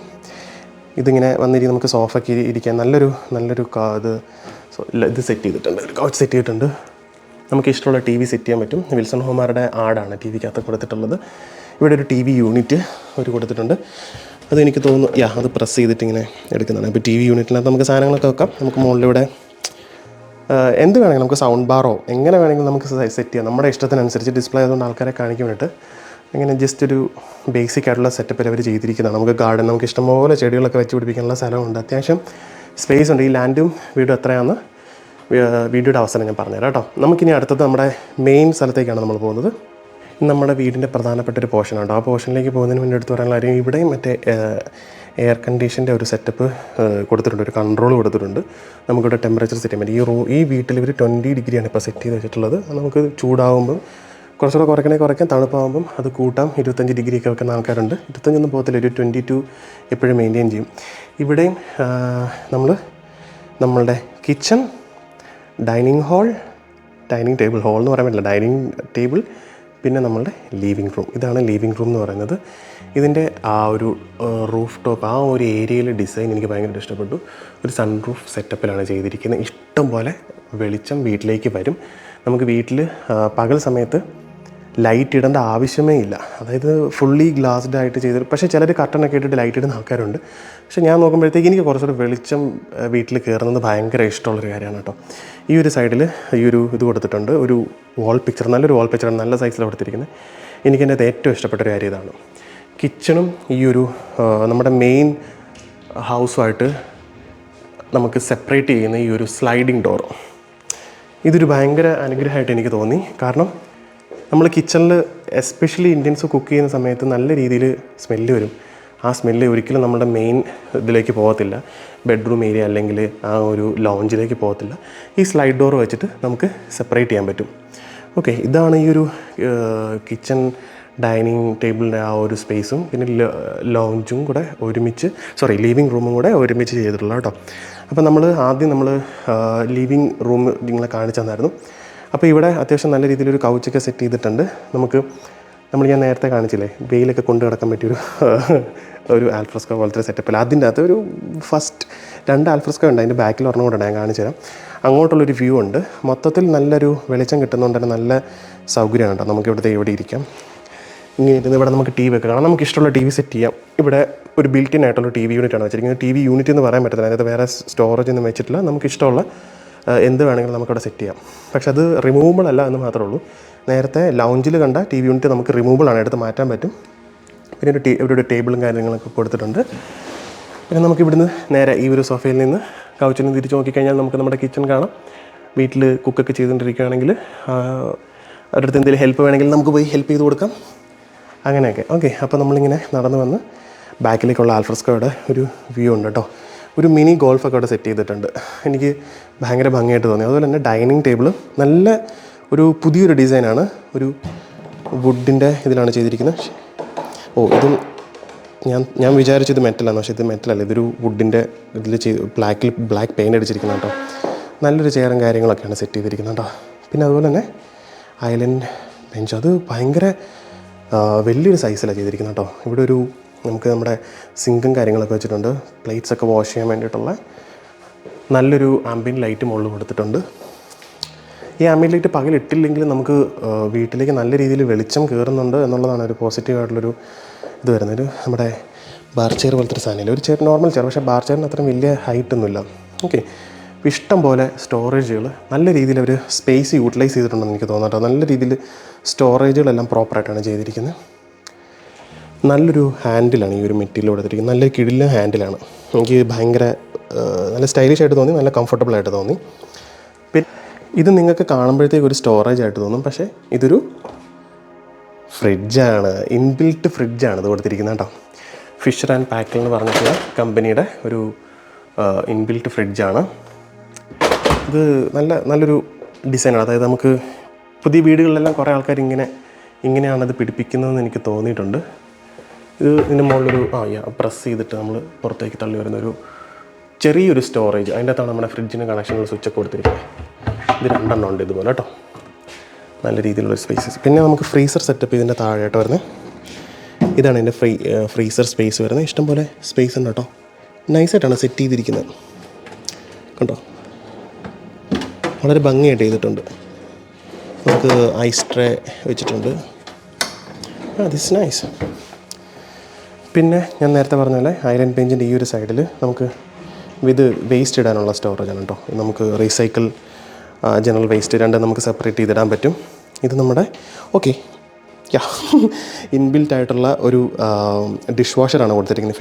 ഇതിങ്ങനെ വന്നിരിക്കും, നമുക്ക് സോഫയ്ക്ക് ഇരിക്കാൻ നല്ലൊരു ഇത് സെറ്റ് ചെയ്തിട്ടുണ്ട്. ഒരു കൗച്ച് സെറ്റ് ചെയ്തിട്ടുണ്ട്. നമുക്ക് ഇഷ്ടമുള്ള TV സെറ്റ് ചെയ്യാൻ പറ്റും. വിൽസൺ ഹോമാരുടെ ആടാണ് TVക്കകത്ത് കൊടുത്തിട്ടുള്ളത്. ഇവിടെ ഒരു TV യൂണിറ്റ് കൊടുത്തിട്ടുണ്ട്. അതെനിക്ക് തോന്നുന്നു അത് പ്രസ് ചെയ്തിട്ട് ഇങ്ങനെ എടുക്കുന്നതാണ്. ഇപ്പോൾ TV യൂണിറ്റിനകത്ത് നമുക്ക് സാധനങ്ങളൊക്കെ വെക്കാം. നമുക്ക് മുകളിലൂടെ എന്ത് വേണമെങ്കിലും നമുക്ക് സൗണ്ട് ബാറോ എങ്ങനെ വേണമെങ്കിലും നമുക്ക് സെറ്റ് ചെയ്യാം. നമ്മുടെ ഇഷ്ടത്തിനനുസരിച്ച് ഡിസ്പ്ലേ ആയതുകൊണ്ട് ആൾക്കാരെ കാണിക്കാൻ വേണ്ടിയിട്ട് ഇങ്ങനെ ജസ്റ്റ് ഒരു ബേസിക് ആയിട്ടുള്ള സെറ്റപ്പിൽ അവർ ചെയ്തിരിക്കുന്നതാണ്. നമുക്ക് ഗാർഡൻ, നമുക്ക് ഇഷ്ടംപോലെ ചെടികളൊക്കെ വെച്ച് പിടിപ്പിക്കാനുള്ള സ്ഥലമുണ്ട്. അത്യാവശ്യം സ്പേസ് ഉണ്ട്. ഈ ലാൻഡും വീടും എത്രയാണെന്ന് വീഡിയോയുടെ അവസാനം ഞാൻ പറഞ്ഞുതരാം കേട്ടോ. നമുക്കിനി അടുത്തത് നമ്മുടെ മെയിൻ സ്ഥലത്തേക്കാണ് നമ്മൾ പോകുന്നത്. നമ്മുടെ വീടിൻ്റെ പ്രധാനപ്പെട്ട ഒരു പോർഷനാണ്. ആ പോർഷനിലേക്ക് പോകുന്നതിന് മുന്നേ എടുത്ത് പറയാനുള്ള കാര്യം, ഇവിടെയും മറ്റേ എയർ കണ്ടീഷൻ്റെ ഒരു സെറ്റപ്പ് കൊടുത്തിട്ടുണ്ട്, ഒരു കൺട്രോൾ കൊടുത്തിട്ടുണ്ട്. നമുക്കിവിടെ ടെമ്പറേച്ചർ സെറ്റ് ചെയ്യാൻ പറ്റും. ഈ വീട്ടിൽ ഇവർ 20 ഡിഗ്രിയാണ് ഇപ്പോൾ സെറ്റ് ചെയ്ത് വെച്ചിട്ടുള്ളത്. നമുക്ക് ചൂടാകുമ്പം കുറച്ചുകൂടെ കുറയ്ക്കാം, തണുപ്പാകുമ്പം അത് കൂട്ടാം. 25 ഡിഗ്രിയൊക്കെ വെക്കുന്ന ആൾക്കാരുണ്ട്. 25 പോകത്തില്ല, ഒരു 22 എപ്പോഴും മെയിൻറ്റെയിൻ ചെയ്യും. ഇവിടെയും നമ്മളുടെ കിച്ചൺ, ഡൈനിങ് ടേബിൾ എന്ന് പറയാൻ പറ്റില്ല, ഡൈനിങ് ടേബിൾ, പിന്നെ നമ്മളുടെ ലിവിങ് റൂം. ഇതാണ് ലിവിങ് റൂം എന്ന് പറയുന്നത്. ഇതിൻ്റെ ആ ഒരു റൂഫ് ടോപ്പ്, ആ ഒരു ഏരിയയിലെ ഡിസൈൻ എനിക്ക് ഭയങ്കരമായിട്ട് ഇഷ്ടപ്പെട്ടു. ഒരു സൺറൂഫ് സെറ്റപ്പിലാണ് ചെയ്തിരിക്കുന്നത്. ഇഷ്ടം പോലെ വെളിച്ചം വീട്ടിലേക്ക് വരും. നമുക്ക് വീട്ടിൽ പകൽ സമയത്ത് ലൈറ്റ് ഇടേണ്ട ആവശ്യമേ ഇല്ല. അതായത് ഫുള്ളി ഗ്ലാസ്ഡ് ആയിട്ട് ചെയ്തിട്ട്, പക്ഷേ ചിലർ കർട്ടനൊക്കെ ഇട്ടിട്ട് ലൈറ്റ് ഇടുന്ന ആൾക്കാരുണ്ട്. പക്ഷേ ഞാൻ നോക്കുമ്പോഴത്തേക്ക് എനിക്ക് കുറച്ചുകൂടെ വെളിച്ചം വീട്ടിൽ കയറുന്നത് ഭയങ്കര ഇഷ്ടമുള്ളൊരു കാര്യമാണ് കേട്ടോ. ഈ ഒരു സൈഡിൽ ഇത് കൊടുത്തിട്ടുണ്ട്, ഒരു വാൾ പിക്ചർ, നല്ലൊരു വാൾ പിക്ചറാണ്, നല്ല സൈസിലാണ് കൊടുത്തിരിക്കുന്നത്. എനിക്കെൻ്റെ ഏറ്റവും ഇഷ്ടപ്പെട്ടൊരു കാര്യം ഇതാണ്. കിച്ചണും നമ്മുടെ മെയിൻ ഹൗസുമായിട്ട് നമുക്ക് സെപ്പറേറ്റ് ചെയ്യുന്ന ഈ ഒരു സ്ലൈഡിങ് ഡോർ, ഇതൊരു ഭയങ്കര അനുഗ്രഹമായിട്ട് എനിക്ക് തോന്നി. കാരണം നമ്മൾ കിച്ചണിൽ എസ്പെഷ്യലി ഇന്ത്യൻസ് കുക്ക് ചെയ്യുന്ന സമയത്ത് നല്ല രീതിയിൽ സ്മെല്ല് വരും. ആ സ്മെല്ല് ഒരിക്കലും നമ്മുടെ മെയിൻ ഇതിലേക്ക് പോകത്തില്ല, ബെഡ്റൂം ഏരിയ അല്ലെങ്കിൽ ആ ഒരു ലോഞ്ചിലേക്ക് പോകത്തില്ല. ഈ സ്ലൈഡ് ഡോർ വെച്ചിട്ട് നമുക്ക് സെപ്പറേറ്റ് ചെയ്യാൻ പറ്റും. ഓക്കെ, ഇതാണ് ഈ ഒരു കിച്ചൺ ഡൈനിങ് ടേബിളിൻ്റെ ആ ഒരു സ്പേസും പിന്നെ ലോഞ്ചും കൂടെ ലിവിങ് റൂമും കൂടെ ഒരുമിച്ച് ചെയ്തിട്ടുള്ള കേട്ടോ. അപ്പോൾ ആദ്യം നമ്മൾ ലിവിങ് റൂം നിങ്ങളെ കാണിച്ചു തന്നായിരുന്നു. അപ്പോൾ ഇവിടെ അത്യാവശ്യം നല്ല രീതിയിലൊരു കൗച്ചൊക്കെ സെറ്റ് ചെയ്തിട്ടുണ്ട്. ഞാൻ നേരത്തെ കാണിച്ചില്ലേ, വെയിലൊക്കെ കൊണ്ട് കിടക്കാൻ പറ്റിയൊരു ഒരു ആൽഫ്രസ്കോ പോലത്തെ സെറ്റപ്പിൽ. അതിൻ്റെ അകത്ത് ഒരു ഫസ്റ്റ് 2 ആൽഫ്രസ്കോ ഉണ്ട്. അതിൻ്റെ ബാക്കിൽ ഒരെണ്ണം കൂടെ ഞാൻ കാണിച്ചു തരാം. അങ്ങോട്ടുള്ളൊരു വ്യൂ ഉണ്ട്. മൊത്തത്തിൽ നല്ലൊരു വെളിച്ചം കിട്ടുന്നതുകൊണ്ട് തന്നെ നല്ല സൗകര്യമാണ് കേട്ടോ. നമുക്കിവിടുത്തെ ഇവിടെ ഇരിക്കാം. ഇങ്ങനെ ഇരുന്ന് ഇവിടെ നമുക്ക് TV ഒക്കെ കാണാം. നമുക്ക് ഇഷ്ടമുള്ള TV സെറ്റ് ചെയ്യാം. ഇവിടെ ഒരു ബിൽറ്റ് ഇൻ ആയിട്ടുള്ള TV യൂണിറ്റാണ് വെച്ചിരിക്കുന്നത്. TV യൂണിറ്റ് എന്ന് പറയാൻ പറ്റത്തില്ല, അതിനകത്ത് വേറെ സ്റ്റോറേജ് ഒന്നും വെച്ചിട്ടില്ല. നമുക്ക് ഇഷ്ടമുള്ള എന്ത് വേണമെങ്കിലും നമുക്കവിടെ സെറ്റ് ചെയ്യാം. പക്ഷെ അത് റിമൂവബിൾ അല്ല എന്ന് മാത്രമേ ഉള്ളൂ. നേരത്തെ ലൗഞ്ചിൽ കണ്ട TV യൂണിറ്റ് നമുക്ക് റിമൂവബിൾ ആണ്, എടുത്ത് മാറ്റാൻ പറ്റും. പിന്നെ ഇവിടെ ഒരു ടേബിളും കാര്യങ്ങളൊക്കെ കൊടുത്തിട്ടുണ്ട്. പിന്നെ നമുക്ക് ഇവിടുന്ന് നേരെ ഈ ഒരു സോഫയിൽ നിന്ന് കൗച്ചിൽ നിന്ന് തിരിച്ച് നോക്കിക്കഴിഞ്ഞാൽ നമുക്ക് നമ്മുടെ കിച്ചൺ കാണാം. വീട്ടിൽ കുക്കൊക്കെ ചെയ്തുകൊണ്ടിരിക്കുകയാണെങ്കിൽ അവരുടെ അടുത്ത് എന്തെങ്കിലും ഹെൽപ്പ് വേണമെങ്കിൽ നമുക്ക് പോയി ഹെൽപ്പ് ചെയ്ത് കൊടുക്കാം. അങ്ങനെയൊക്കെ. ഓക്കെ, അപ്പോൾ നമ്മളിങ്ങനെ നടന്ന് വന്ന് ബാക്കിലേക്കുള്ള ആൽഫ്രസ്കോയുടെ ഒരു വ്യൂ ഉണ്ട് കേട്ടോ. ഒരു മിനി ഗോൾഫൊക്കെ അവിടെ സെറ്റ് ചെയ്തിട്ടുണ്ട്. എനിക്ക് ഭയങ്കര ഭംഗിയായിട്ട് തോന്നി. അതുപോലെ തന്നെ ഡൈനിങ് ടേബിൾ നല്ല ഒരു പുതിയൊരു ഡിസൈനാണ്. ഒരു വുഡിൻ്റെ ഇതിലാണ് ചെയ്തിരിക്കുന്നത്. ഇതും ഞാൻ വിചാരിച്ചത് മെറ്റലാണ്, പക്ഷേ ഇത് മെറ്റലല്ല, ഇതൊരു വുഡിൻ്റെ ഇതിൽ ബ്ലാക്ക് പെയിൻ്റ് അടിച്ചിരിക്കുന്നത് കേട്ടോ. നല്ലൊരു ചെയറും കാര്യങ്ങളൊക്കെയാണ് സെറ്റ് ചെയ്തിരിക്കുന്നത് കേട്ടോ. പിന്നെ അതുപോലെ തന്നെ ഐലൻഡ് ബെഞ്ച്, അത് ഭയങ്കര വലിയൊരു സൈസിലാണ് ചെയ്തിരിക്കുന്നത് കേട്ടോ. ഇവിടെ നമുക്ക് നമ്മുടെ സിങ്കും കാര്യങ്ങളൊക്കെ വെച്ചിട്ടുണ്ട്, പ്ലേറ്റ്സൊക്കെ വാഷ് ചെയ്യാൻ വേണ്ടിയിട്ടുള്ള നല്ലൊരു ആംബിയൻ ലൈറ്റ് മുകളിൽ കൊടുത്തിട്ടുണ്ട്. ഈ ആംബിയൻ ലൈറ്റ് പകലിട്ടില്ലെങ്കിൽ നമുക്ക് വീട്ടിലേക്ക് നല്ല രീതിയിൽ വെളിച്ചം കയറുന്നുണ്ട് എന്നുള്ളതാണ് ഒരു പോസിറ്റീവായിട്ടുള്ളൊരു ഇത് വരുന്നത്. ഒരു നമ്മുടെ ബാർ ചെയർ പോലത്തെ ഒരു സാധനമില്ല, ഒരു ചെയർ നോർമൽ ചെയർ, പക്ഷേ ബാർ ചെയറിന് അത്രയും വലിയ ഹൈറ്റൊന്നുമില്ല. ഓക്കെ, ഇഷ്ടം പോലെ സ്റ്റോറേജുകൾ, നല്ല രീതിയിൽ അവർ സ്പേസ് യൂട്ടിലൈസ് ചെയ്തിട്ടുണ്ടെന്ന് എനിക്ക് തോന്നുന്നുണ്ട്. നല്ല രീതിയിൽ സ്റ്റോറേജുകളെല്ലാം പ്രോപ്പറായിട്ടാണ് ചെയ്തിരിക്കുന്നത്. നല്ലൊരു ഹാൻഡിലാണ് ഈ ഒരു മെറ്റീരിയൽ കൊടുത്തിരിക്കുന്നത്, നല്ലൊരു കിടിലൻ ഹാൻഡിലാണ്. എനിക്ക് ഭയങ്കര നല്ല സ്റ്റൈലിഷ് ആയിട്ട് തോന്നി, നല്ല കംഫർട്ടബിളായിട്ട് തോന്നി. പിന്നെ ഇത് നിങ്ങൾക്ക് കാണുമ്പോഴത്തേക്ക് ഒരു സ്റ്റോറേജ് ആയിട്ട് തോന്നും, പക്ഷേ ഇതൊരു ഫ്രിഡ്ജാണ്, ഇൻബിൽറ്റ് ഫ്രിഡ്ജാണ് ഇത് കൊടുത്തിരിക്കുന്നത് കേട്ടോ. ഫിഷർ ആൻഡ് പാക്കൽ എന്ന് പറഞ്ഞിട്ടുള്ള കമ്പനിയുടെ ഒരു ഇൻബിൽറ്റ് ഫ്രിഡ്ജാണ് ഇത്. നല്ലൊരു ഡിസൈനാണ്. അതായത് നമുക്ക് പുതിയ വീടുകളിലെല്ലാം കുറേ ആൾക്കാർ ഇങ്ങനെയാണത് പിടിപ്പിക്കുന്നതെന്ന് എനിക്ക് തോന്നിയിട്ടുണ്ട്. ഇതിൻ്റെ മുകളിലൊരു പ്രസ് ചെയ്തിട്ട് നമ്മൾ പുറത്തേക്ക് തള്ളി വരുന്നൊരു ചെറിയൊരു സ്റ്റോറേജ്, അതിൻ്റെ അകത്താണ് നമ്മുടെ ഫ്രിഡ്ജിന് കണക്ഷനുള്ള സ്വിച്ചൊക്കെ കൊടുത്തിരിക്കുന്നത്. ഇത് 2 ഉണ്ട് ഇതുപോലെ കേട്ടോ, നല്ല രീതിയിലുള്ള സ്പേസസ്. പിന്നെ നമുക്ക് ഫ്രീസർ സെറ്റപ്പ് ഇതിൻ്റെ താഴെയായിട്ട് വരുന്നത്. ഇതാണ് എൻ്റെ ഫ്രീസർ സ്പേസ് വരുന്നത്. ഇഷ്ടംപോലെ സ്പേസ് ഉണ്ട് കേട്ടോ, നൈസായിട്ടാണ് സെറ്റ് ചെയ്തിരിക്കുന്നത് കണ്ടോ, വളരെ ഭംഗിയായിട്ട് ചെയ്തിട്ടുണ്ട്. നമുക്ക് ഐസ് ട്രേ വെച്ചിട്ടുണ്ട്. This nice. പിന്നെ ഞാൻ നേരത്തെ പറഞ്ഞ പോലെ ഐലൻ പെയിൻറ്റിൻ്റെ ഈ ഒരു സൈഡിൽ നമുക്ക് ഇത് വേസ്റ്റ് ഇടാനുള്ള സ്റ്റോറേജാണ് കേട്ടോ. നമുക്ക് റീസൈക്കിൾ, ജനറൽ വേസ്റ്റ് രണ്ടും നമുക്ക് സെപ്പറേറ്റ് ചെയ്തിടാൻ പറ്റും. ഇത് നമ്മുടെ ഇൻബിൽറ്റ് ആയിട്ടുള്ള ഒരു ഡിഷ് വാഷറാണ് കൊടുത്തിരിക്കുന്നത്.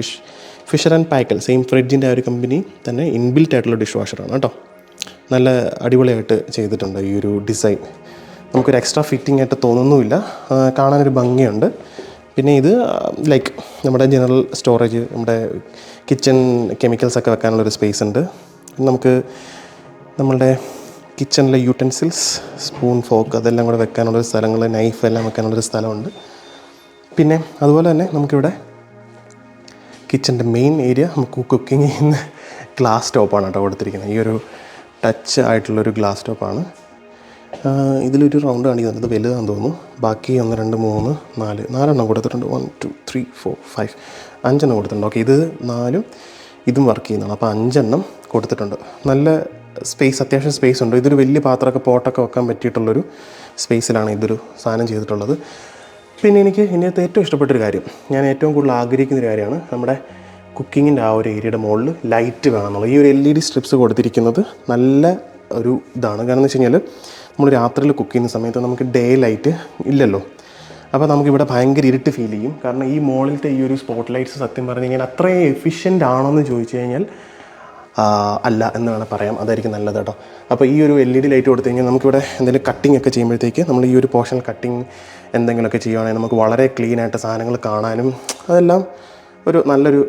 ഫിഷർ ആൻഡ് പാക്കൽ, സെയിം ഫ്രിഡ്ജിൻ്റെ ആ ഒരു കമ്പനി തന്നെ ഇൻബിൽറ്റ് ആയിട്ടുള്ള ഡിഷ് വാഷറാണ് കേട്ടോ. നല്ല അടിപൊളിയായിട്ട് ചെയ്തിട്ടുണ്ട് ഈ ഒരു ഡിസൈൻ. നമുക്കൊരു എക്സ്ട്രാ ഫിറ്റിംഗ് ആയിട്ട് തോന്നുന്നുമില്ല, കാണാനൊരു ഭംഗിയുണ്ട്. പിന്നെ ഇത് ലൈക്ക് നമ്മുടെ ജനറൽ സ്റ്റോറേജ്, നമ്മുടെ കിച്ചൺ കെമിക്കൽസൊക്കെ വെക്കാനുള്ളൊരു സ്പേസ് ഉണ്ട്. നമുക്ക് നമ്മളുടെ കിച്ചണിലെ യൂട്ടൻസിൽസ്, സ്പൂൺ, ഫോക്ക് അതെല്ലാം കൂടെ വെക്കാനുള്ളൊരു സ്ഥലങ്ങൾ, നൈഫ് എല്ലാം വെക്കാനുള്ളൊരു സ്ഥലമുണ്ട്. പിന്നെ അതുപോലെ തന്നെ നമുക്കിവിടെ കിച്ചൻ്റെ മെയിൻ ഏരിയ നമുക്ക് കുക്കിംഗ് ചെയ്യുന്ന ഗ്ലാസ് ടോപ്പാണ് കേട്ടോ കൊടുത്തിരിക്കുന്നത്. ഈ ഒരു ടച്ച് ആയിട്ടുള്ളൊരു ഗ്ലാസ് ടോപ്പാണ്. ഇതിലൊരു റൗണ്ട് കാണിക്കുന്നുണ്ട്, ഇത് വലുതാണെന്ന് തോന്നുന്നു. ബാക്കി 1 2 3 4 കൊടുത്തിട്ടുണ്ട്. 1 2 3 4 5 5 കൊടുത്തിട്ടുണ്ട്. ഓക്കെ, ഇത് 4 ഇതും വർക്ക് ചെയ്യുന്നതാണ്. അപ്പോൾ 5 കൊടുത്തിട്ടുണ്ട്. നല്ല സ്പേസ്, അത്യാവശ്യം സ്പേസ് ഉണ്ട്. ഇതൊരു വലിയ പാത്രമൊക്കെ പോട്ടൊക്കെ വെക്കാൻ പറ്റിയിട്ടുള്ളൊരു സ്പേസിലാണ് ഇതൊരു സാധനം ചെയ്തിട്ടുള്ളത്. പിന്നെ എനിക്ക് ഇതിനകത്ത് ഏറ്റവും ഇഷ്ടപ്പെട്ടൊരു കാര്യം, ഞാൻ ഏറ്റവും കൂടുതൽ ആഗ്രഹിക്കുന്നൊരു കാര്യമാണ് നമ്മുടെ കുക്കിങ്ങിൻ്റെ ആ ഒരു ഏരിയയുടെ മുകളിൽ ലൈറ്റ് വേണമെന്നുള്ളത്. ഈ ഒരു LED സ്ട്രിപ്സ് കൊടുത്തിരിക്കുന്നത് നല്ല ഒരു ഇതാണ്. കാരണം എന്ന് വെച്ച് കഴിഞ്ഞാൽ നമ്മൾ രാത്രിയിൽ കുക്ക് ചെയ്യുന്ന സമയത്ത് നമുക്ക് ഡേ ലൈറ്റ് ഇല്ലല്ലോ, അപ്പോൾ നമുക്കിവിടെ ഭയങ്കര ഇരുട്ട് ഫീൽ ചെയ്യും. കാരണം ഈ മുകളിലത്തെ ഈ ഒരു സ്പോട്ട് ലൈറ്റ്സ് സത്യം പറഞ്ഞു കഴിഞ്ഞാൽ അത്രയും എഫിഷ്യൻ്റ് ആണോ എന്ന് ചോദിച്ചു കഴിഞ്ഞാൽ അല്ല എന്ന് വേണം പറയാം. അതായിരിക്കും നല്ലത് കേട്ടോ. അപ്പോൾ ഈ ഒരു LED ലൈറ്റ് കൊടുത്തു കഴിഞ്ഞാൽ നമുക്കിവിടെ എന്തെങ്കിലും കട്ടിംഗ് ഒക്കെ ചെയ്യുമ്പോഴത്തേക്ക്, നമ്മൾ ഈ ഒരു പോർഷൻ കട്ടിങ് എന്തെങ്കിലുമൊക്കെ ചെയ്യുകയാണെങ്കിൽ നമുക്ക് വളരെ ക്ലീനായിട്ട് സാധനങ്ങൾ കാണാനും അതെല്ലാം ഒരു നല്ലൊരു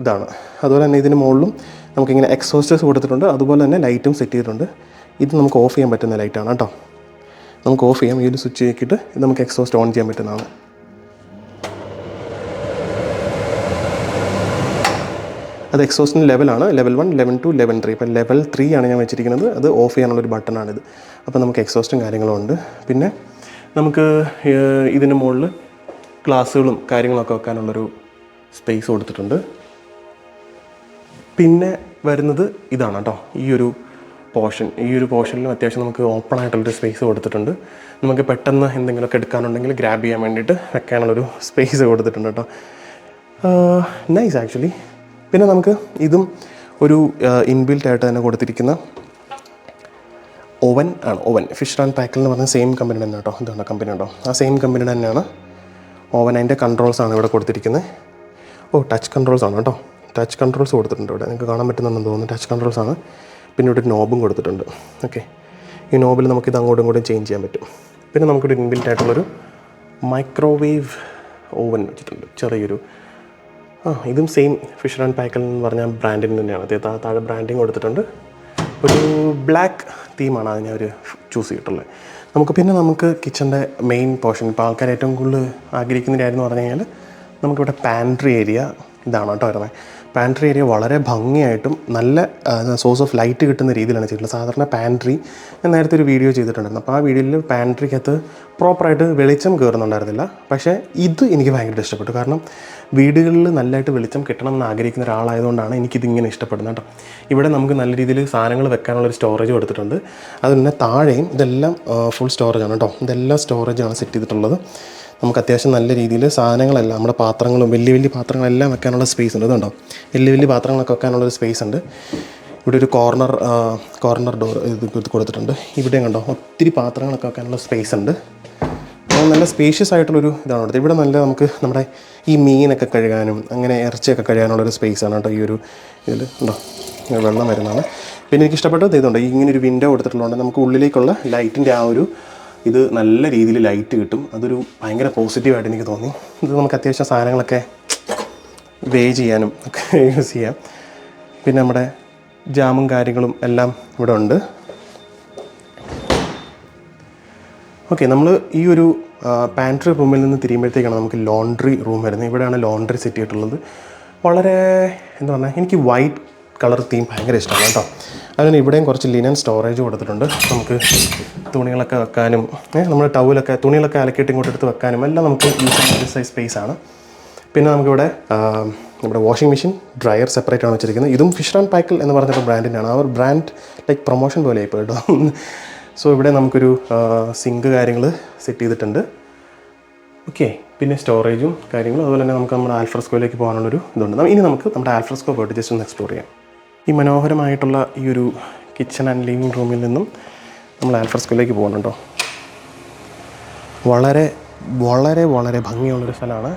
ഇതാണ്. അതുപോലെ തന്നെ ഇതിന് മുകളിലും നമുക്കിങ്ങനെ എക്സോസ്റ്റേഴ്സ് കൊടുത്തിട്ടുണ്ട്. അതുപോലെ തന്നെ ലൈറ്റും സെറ്റ് ചെയ്തിട്ടുണ്ട്. ഇത് നമുക്ക് ഓഫ് ചെയ്യാൻ പറ്റുന്ന ലൈറ്റാണ് കേട്ടോ. നമുക്ക് ഓഫ് ചെയ്യാം. ഈ ഒരു സ്വിച്ച് ആക്കിയിട്ട് ഇത് നമുക്ക് എക്സോസ്റ്റ് ഓൺ ചെയ്യാൻ പറ്റുന്നതാണ്. അത് എക്സോസ്റ്റിൻ്റെ ലെവലാണ്, ലെവൽ 1, ലെവൽ 2, ലെവൽ 3. ഇപ്പോൾ ലെവൽ 3 ആണ് ഞാൻ വെച്ചിരിക്കുന്നത്. അത് ഓഫ് ചെയ്യാനുള്ളൊരു ബട്ടണാണിത്. അപ്പോൾ നമുക്ക് എക്സോസ്റ്റും കാര്യങ്ങളും ഉണ്ട്. പിന്നെ നമുക്ക് ഇതിന് മുകളിൽ ഗ്ലാസ്സുകളും കാര്യങ്ങളൊക്കെ വെക്കാനുള്ളൊരു സ്പേസ് കൊടുത്തിട്ടുണ്ട്. പിന്നെ വരുന്നത് ഇതാണ് കേട്ടോ, ഈ ഒരു പോർഷനിലും അത്യാവശ്യം നമുക്ക് ഓപ്പൺ ആയിട്ടുള്ളൊരു സ്പേസ് കൊടുത്തിട്ടുണ്ട്. നമുക്ക് പെട്ടെന്ന് എന്തെങ്കിലുമൊക്കെ എടുക്കാനുണ്ടെങ്കിൽ ഗ്രാബ് ചെയ്യാൻ വേണ്ടിയിട്ട് വെക്കാനുള്ളൊരു സ്പേസ് കൊടുത്തിട്ടുണ്ട് കേട്ടോ. Nice actually. പിന്നെ നമുക്ക് ഇതും ഒരു ഇൻബിൽറ്റ് ആയിട്ട് തന്നെ കൊടുത്തിരിക്കുന്ന ഓവൻ ആണ്. ഓവൻ ഫിഷർ ആൻഡ് പാക്കൽ എന്ന് പറഞ്ഞ സെയിം കമ്പനി തന്നെ കേട്ടോ. ഇതാണ് കമ്പനി ഉണ്ടോ, ആ സെയിം കമ്പനി തന്നെയാണ് ഓവൻ. അതിൻ്റെ കൺട്രോൾസാണ് ഇവിടെ കൊടുത്തിരിക്കുന്നത്. ടച്ച് കൺട്രോൾസാണ് കേട്ടോ. ടച്ച് കൺട്രോൾസ് കൊടുത്തിട്ടുണ്ട് ഇവിടെ, നിങ്ങൾക്ക് കാണാൻ പറ്റുന്നുണ്ടെന്ന് തോന്നുന്നു. ടച്ച് കൺട്രോൾസാണ്. പിന്നെ ഇവിടെ ഒരു നോബും കൊടുത്തിട്ടുണ്ട്. ഓക്കെ, ഈ നോബിൽ നമുക്കിത് അങ്ങോട്ടും ഇങ്ങോട്ടും ചേഞ്ച് ചെയ്യാൻ പറ്റും. പിന്നെ നമുക്കൊരു ഇൻബിൽറ്റ് ആയിട്ടുള്ളൊരു മൈക്രോവേവ് ഓവൻ വെച്ചിട്ടുണ്ട്, ചെറിയൊരു. ഇതും സെയിം ഫിഷർ ആൻഡ് പാക്കൽ എന്ന് പറഞ്ഞ ബ്രാൻഡിന് തന്നെയാണ്. താഴെ ബ്രാൻഡിങ് കൊടുത്തിട്ടുണ്ട്. ഒരു ബ്ലാക്ക് തീമാണ് അതിനെ അവർ ചൂസ് ചെയ്തിട്ടുള്ളത്. നമുക്ക് കിച്ചൻ്റെ മെയിൻ പോർഷൻ, ഇപ്പോൾ ആൾക്കാർ ഏറ്റവും കൂടുതൽ ആഗ്രഹിക്കുന്ന കാര്യം എന്ന് പറഞ്ഞു കഴിഞ്ഞാൽ നമുക്കിവിടെ പാൻട്രി ഏരിയ ഇതാണ് കേട്ടോ വരുന്നത്. പാൻട്രി ഏരിയ വളരെ ഭംഗിയായിട്ടും നല്ല സോഴ്സ് ഓഫ് ലൈറ്റ് കിട്ടുന്ന രീതിയിലാണ് ചെയ്തിട്ടുള്ളത്. സാധാരണ പാൻട്രി ഞാൻ നേരത്തെ ഒരു വീഡിയോ ചെയ്തിട്ടുണ്ടായിരുന്നു. അപ്പോൾ ആ വീഡിയോയിൽ പാൻട്രിക്കകത്ത് പ്രോപ്പറായിട്ട് വെളിച്ചം കയറുന്നുണ്ടായിരുന്നില്ല. പക്ഷേ ഇത് എനിക്ക് ഭയങ്കര ഇഷ്ടപ്പെട്ടു. കാരണം വീടുകളിൽ നല്ലതായിട്ട് വെളിച്ചം കിട്ടണം എന്ന് ആഗ്രഹിക്കുന്ന ഒരാളായതുകൊണ്ടാണ് എനിക്കിതിങ്ങനെ ഇഷ്ടപ്പെടുന്നത് കേട്ടോ. ഇവിടെ നമുക്ക് നല്ല രീതിയിൽ സാധനങ്ങൾ വെക്കാനുള്ളൊരു സ്റ്റോറേജ് കൊടുത്തിട്ടുണ്ട്. അത് പിന്നെ താഴെയും ഇതെല്ലാം ഫുൾ സ്റ്റോറേജാണ് കേട്ടോ. ഇതെല്ലാം സ്റ്റോറേജാണ് സെറ്റ് ചെയ്തിട്ടുള്ളത്. നമുക്ക് അത്യാവശ്യം നല്ല രീതിയിൽ സാധനങ്ങളെല്ലാം നമ്മുടെ പാത്രങ്ങളും വലിയ പാത്രങ്ങളെല്ലാം വെക്കാനുള്ള സ്പേസ് ഉണ്ട്. ഇതുണ്ടോ, വലിയ പാത്രങ്ങളൊക്കെ വെക്കാനുള്ളൊരു സ്പേസ് ഉണ്ട്. ഇവിടെ ഒരു കോർണർ ഡോർ ഇത് കൊടുത്തിട്ടുണ്ട്. ഇവിടെയും കണ്ടോ ഒത്തിരി പാത്രങ്ങളൊക്കെ വെക്കാനുള്ള സ്പേസ് ഉണ്ട്. നല്ല സ്പേഷ്യസ് ആയിട്ടുള്ളൊരു ഇതാണ് കൊടുത്തത്. ഇവിടെ നല്ല നമുക്ക് നമ്മുടെ ഈ മീനൊക്കെ കഴുകാനും അങ്ങനെ ഇറച്ചിയൊക്കെ കഴുകാനുള്ളൊരു സ്പേസാണ് കേട്ടോ. ഈ ഒരു ഇതിൽ ഉണ്ടോ വെള്ളം വരുന്നതാണ്. പിന്നെ എനിക്ക് ഇഷ്ടപ്പെട്ടത് ഇതുണ്ട്, ഇങ്ങനൊരു വിൻഡോ കൊടുത്തിട്ടുള്ളതുകൊണ്ട് നമുക്ക് ഉള്ളിലേക്കുള്ള ലൈറ്റിൻ്റെ ആ ഒരു ഇത് നല്ല രീതിയിൽ ലൈറ്റ് കിട്ടും. അതൊരു ഭയങ്കര പോസിറ്റീവായിട്ട് എനിക്ക് തോന്നി. ഇത് നമുക്ക് അത്യാവശ്യം സാധനങ്ങളൊക്കെ വേ ചെയ്യാനും ഒക്കെ യൂസ് ചെയ്യാം. പിന്നെ നമ്മുടെ ജാമും കാര്യങ്ങളും എല്ലാം ഇവിടെ ഉണ്ട്. ഓക്കെ, നമ്മൾ ഈ ഒരു പാൻട്രി റൂമിൽ നിന്ന് തിരിയുമ്പോഴത്തേക്കാണ് നമുക്ക് ലോണ്ട്രി റൂം വരുന്നത്. ഇവിടെയാണ് ലോണ്ട്രി സെറ്റ് ചെയ്തിട്ടുള്ളത്. വളരെ എന്താ പറഞ്ഞാൽ എനിക്ക് വൈറ്റ് കളർ തീം ഭയങ്കര ഇഷ്ടമാണ് കേട്ടോ. അതിന് ഇവിടെയും കുറച്ച് ലിനൻ സ്റ്റോറേജ് കൊടുത്തിട്ടുണ്ട്. നമുക്ക് തുണികളൊക്കെ വെക്കാനും നമ്മുടെ ടവലൊക്കെ തുണികളൊക്കെ അലക്കിയിട്ട് ഇങ്ങോട്ട് എടുത്ത് വെക്കാനും എല്ലാം നമുക്ക് യൂസ് ചെയ്യുന്ന സൈസ് സ്പേസ് ആണ്. പിന്നെ നമുക്കിവിടെ നമ്മുടെ വാഷിംഗ് മെഷീൻ ഡ്രയർ സെപ്പറേറ്റ് ആണ് വെച്ചിരിക്കുന്നത്. ഇതും ഫിഷർ ആൻഡ് പാക്കിൾ എന്ന് പറഞ്ഞിട്ട് ബ്രാൻഡിൻ്റെയാണ്. ആ ഒരു ബ്രാൻഡ് ലൈക്ക് പ്രൊമോഷൻ പോലെ ആയിപ്പോൾ കേട്ടോ. സോ ഇവിടെ നമുക്കൊരു സിങ്ക് കാര്യങ്ങൾ സെറ്റ് ചെയ്തിട്ടുണ്ട്. ഓക്കെ, പിന്നെ സ്റ്റോറേജും കാര്യങ്ങളും അതുപോലെ തന്നെ നമുക്ക് നമ്മുടെ ആൽഫ്രസ്കോയിലേക്ക് പോകാനുള്ളൊരു ഇതുണ്ട്. ഇനി നമുക്ക് നമ്മുടെ ആൽഫ്രസ്കോ പോയിട്ട് ജസ്റ്റ് ഒന്ന് എക്സ്പ്ലോർ ചെയ്യാം. ഈ മനോഹരമായിട്ടുള്ള ഈ ഒരു കിച്ചൺ ആൻഡ് ലിവിങ് റൂമിൽ നിന്നും നമ്മൾ ആൽഫ്രസ്കോയിലേക്ക് പോകുന്നുണ്ടോ. വളരെ വളരെ വളരെ ഭംഗിയുള്ളൊരു സ്ഥലമാണ്.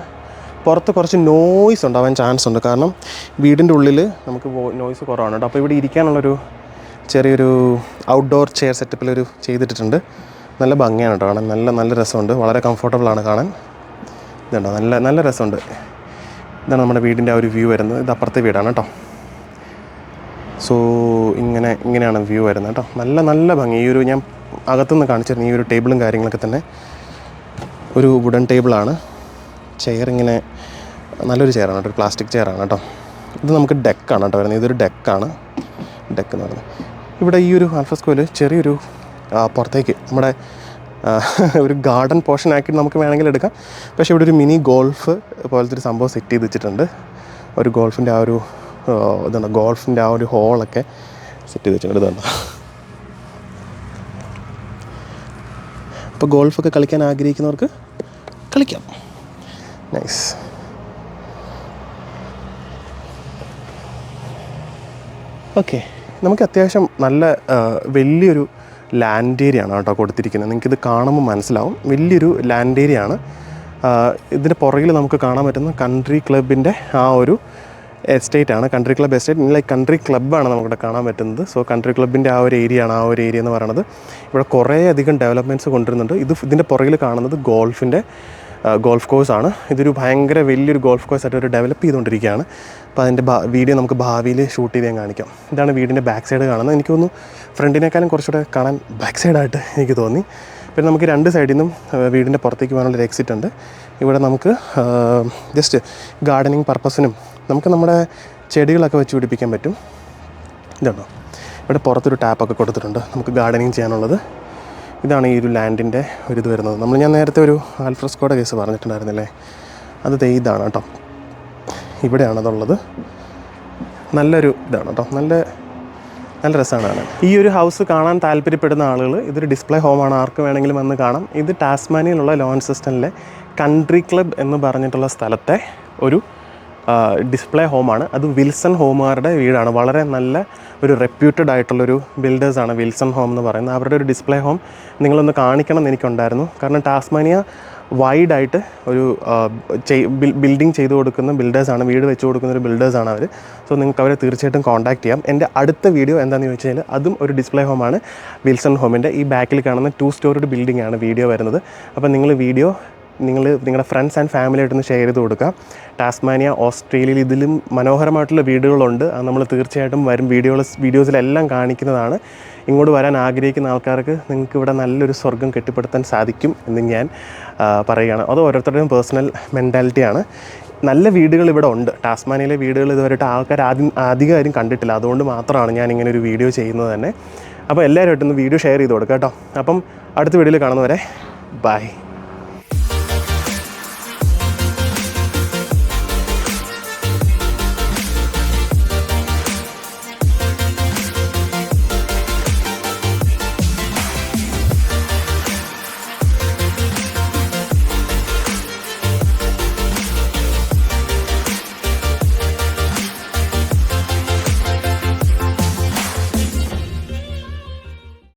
പുറത്ത് കുറച്ച് നോയ്സ് ഉണ്ടാവാൻ ചാൻസ് ഉണ്ട്. കാരണം വീടിൻ്റെ ഉള്ളിൽ നമുക്ക് നോയ്സ് കുറവാണ് കേട്ടോ. അപ്പോൾ ഇവിടെ ഇരിക്കാനുള്ളൊരു ചെറിയൊരു ഔട്ട്ഡോർ ചെയർ സെറ്റപ്പിലൊരു ചെയ്തിട്ടുണ്ട്. നല്ല ഭംഗിയാണ് കേട്ടോ കാണാൻ. നല്ല രസമുണ്ട്. വളരെ കംഫർട്ടബിളാണ് കാണാൻ. ഇതുണ്ടോ, നല്ല രസമുണ്ട്. ഇതാണ് നമ്മുടെ വീടിൻ്റെ ആ ഒരു വ്യൂ വരുന്നത്. ഇത് അപ്പുറത്തെ വീടാണ് കേട്ടോ. സോ ഇങ്ങനെയാണ് വ്യൂ വരുന്നത് കേട്ടോ. നല്ല ഭംഗി. ഈ ഒരു ഞാൻ അകത്തുനിന്ന് കാണിച്ചിരുന്നു. ഈ ഒരു ടേബിളും കാര്യങ്ങളൊക്കെ തന്നെ ഒരു വുഡൻ ടേബിളാണ്. ചെയർ ഇങ്ങനെ നല്ലൊരു ചെയറാണ് കേട്ടോ. ഒരു പ്ലാസ്റ്റിക് ചെയറാണ് കേട്ടോ. ഇത് നമുക്ക് ഡെക്കാണ് കേട്ടോ വരുന്നത്. ഇതൊരു ഡെക്കാണ്. ഡെക്ക് എന്ന് പറയുന്നത് ഇവിടെ ഈ ഒരു ആൽഫ്രസ്കോയിൽ ചെറിയൊരു പുറത്തേക്ക് നമ്മുടെ ഒരു ഗാർഡൻ പോർഷൻ ആക്കി നമുക്ക് വേണമെങ്കിൽ എടുക്കാം. പക്ഷേ ഇവിടെ ഒരു മിനി ഗോൾഫ് പോലത്തെ ഒരു സംഭവം സെറ്റ് ചെയ്ത് വെച്ചിട്ടുണ്ട്. ഒരു ഗോൾഫിൻ്റെ ആ ഒരു ഇതുണ്ട്, ഗോൾഫിൻ്റെ ആ ഒരു ഹോളൊക്കെ സെറ്റ് ചെയ്ത് വെച്ചിട്ടുണ്ട്. ഇതുണ്ട്. അപ്പോൾ ഗോൾഫൊക്കെ കളിക്കാൻ ആഗ്രഹിക്കുന്നവർക്ക് കളിക്കാം. നൈസ്. ഓക്കെ, നമുക്ക് അത്യാവശ്യം നല്ല വലിയൊരു ലാൻഡ് ഏരിയ ആണ് കേട്ടോ കൊടുത്തിരിക്കുന്നത്. നിങ്ങൾക്കിത് കാണുമ്പോൾ മനസ്സിലാവും. വലിയൊരു ലാൻഡ് ഏരിയ ആണ്. ഇതിൻ്റെ പുറകിൽ നമുക്ക് കാണാൻ പറ്റുന്ന കൺട്രി ക്ലബിൻ്റെ ആ ഒരു എസ്റ്റേറ്റ് ആണ്. Country club estate like country ക്ലബ്ബാണ് നമുക്കിവിടെ കാണാൻ പറ്റുന്നത്. സോ കൺട്രി ക്ലബിൻ്റെ ആ ഒരു ഏരിയ ആണ്. ആ ഒരു ഏരിയ എന്ന് പറയുന്നത് ഇവിടെ കുറേ അധികം ഡെവലപ്മെൻറ്റ്സ് കൊണ്ടുവരുന്നുണ്ട്. ഇതിൻ്റെ പുറകിൽ കാണുന്നത് ഗോൾഫ് കോഴ്സാണ്. ഇതൊരു ഭയങ്കര വലിയൊരു ഗോൾഫ് കോഴ്സായിട്ട് ഒരു ഡെവലപ്പ് ചെയ്തുകൊണ്ടിരിക്കുകയാണ്. അപ്പോൾ അതിൻ്റെ വീഡിയോ നമുക്ക് ഭാവിയിൽ ഷൂട്ട് ചെയ്ത് ഞാൻ കാണിക്കാം. ഇതാണ് വീടിൻ്റെ ബാക്ക് സൈഡ് കാണുന്നത്. എനിക്ക് തോന്നുന്നു ഫ്രണ്ടിനേക്കാളും കുറച്ചുകൂടെ കാണാൻ ബാക്ക് സൈഡായിട്ട് എനിക്ക് തോന്നി. പിന്നെ നമുക്ക് രണ്ട് സൈഡിൽ നിന്നും വീടിൻ്റെ പുറത്തേക്ക് പോകാനുള്ളൊരു എക്സിറ്റ് ഉണ്ട്. ഇവിടെ നമുക്ക് ജസ്റ്റ് ഗാർഡനിങ് പർപ്പസിനും നമുക്ക് നമ്മുടെ ചെടികളൊക്കെ വെച്ച് പിടിപ്പിക്കാൻ പറ്റും. ഇതാണോ, ഇവിടെ പുറത്തൊരു ടാപ്പൊക്കെ കൊടുത്തിട്ടുണ്ട് നമുക്ക് ഗാർഡനിങ് ചെയ്യാനുള്ളത്. ഇതാണ് ഈ ഒരു ലാൻഡിൻ്റെ ഒരു ഇത് വരുന്നത്. ഞാൻ നേരത്തെ ഒരു ആൽഫ്രസ്കോയുടെ കേസ് പറഞ്ഞിട്ടുണ്ടായിരുന്നില്ലേ, അത് ഇതാണ് കേട്ടോ. ഇവിടെയാണ് അതുള്ളത്. നല്ലൊരു ഇതാണ് കേട്ടോ. നല്ല രസമാണ് കാണാൻ. ഈ ഒരു ഹൗസ് കാണാൻ താല്പര്യപ്പെടുന്ന ആളുകൾ, ഇതൊരു ഡിസ്പ്ലേ ഹോമാണ്, ആർക്ക് വേണമെങ്കിലും വന്ന് കാണാം. ഇത് ടാസ്മാനിയയിലുള്ള ലോൺസിസ്റ്റണിലെ കൺട്രി ക്ലബ് എന്ന് പറഞ്ഞിട്ടുള്ള സ്ഥലത്തെ ഒരു ഡിസ്പ്ലേ ഹോമാണ്. അത് വിൽസൺ ഹോമുകാരുടെ വീടാണ്. വളരെ നല്ല ഒരു റെപ്യൂട്ടഡ് ആയിട്ടുള്ളൊരു ബിൽഡേഴ്സാണ് വിൽസൺ ഹോം എന്ന് പറയുന്നത്. അവരുടെ ഒരു ഡിസ്പ്ലേ ഹോം നിങ്ങളൊന്ന് കാണിക്കണം എന്ന് എനിക്കുണ്ടായിരുന്നു. കാരണം ടാസ്മാനിയ വൈഡായിട്ട് ഒരു ബിൽഡിങ് ചെയ്ത് കൊടുക്കുന്ന ബിൽഡേഴ്സാണ്, വീട് വെച്ച് കൊടുക്കുന്ന ഒരു ബിൽഡേഴ്സാണ് അവർ. സോ നിങ്ങൾക്ക് അവരെ തീർച്ചയായിട്ടും കോൺടാക്ട് ചെയ്യാം. എൻ്റെ അടുത്ത വീഡിയോ എന്താണെന്ന് ചോദിച്ചു കഴിഞ്ഞാൽ അതും ഒരു ഡിസ്പ്ലേ ഹോമാണ്. വിൽസൺ ഹോമിൻ്റെ ഈ ബാക്കിൽ കാണുന്ന 2 സ്റ്റോറിഡ് ബിൽഡിംഗ് ആണ് വീഡിയോ വരുന്നത്. അപ്പോൾ നിങ്ങളുടെ ഫ്രണ്ട്സ് ആൻഡ് ഫാമിലി ആയിട്ടൊന്ന് ഷെയർ ചെയ്ത് കൊടുക്കുക. ടാസ്മാനിയ, ഓസ്ട്രേലിയയിൽ ഇതിലും മനോഹരമായിട്ടുള്ള വീടുകളുണ്ട്. അത് നമ്മൾ തീർച്ചയായിട്ടും വരും വീഡിയോസിലെല്ലാം കാണിക്കുന്നതാണ്. ഇങ്ങോട്ട് വരാൻ ആഗ്രഹിക്കുന്ന ആൾക്കാർക്ക് നിങ്ങൾക്ക് ഇവിടെ നല്ലൊരു സ്വർഗ്ഗം കെട്ടിപ്പടുത്താൻ സാധിക്കും എന്ന് ഞാൻ പറയുകയാണ്. അത് ഓരോരുത്തരുടെയും പേഴ്സണൽ മെൻറ്റാലിറ്റിയാണ്. നല്ല വീടുകൾ ഇവിടെ ഉണ്ട്. ടാസ്മാനിയയിലെ വീടുകൾ ഇതുവരെയായിട്ട് ആൾക്കാർ അധികം ആരും കണ്ടിട്ടില്ല. അതുകൊണ്ട് മാത്രമാണ് ഞാൻ ഇങ്ങനെ ഒരു വീഡിയോ ചെയ്യുന്നത് തന്നെ. അപ്പോൾ എല്ലാവരുമായിട്ടൊന്ന് വീഡിയോ ഷെയർ ചെയ്ത് കൊടുക്കാം കേട്ടോ. അപ്പം അടുത്ത വീഡിയോയിൽ കാണുന്നവരെ ബൈ.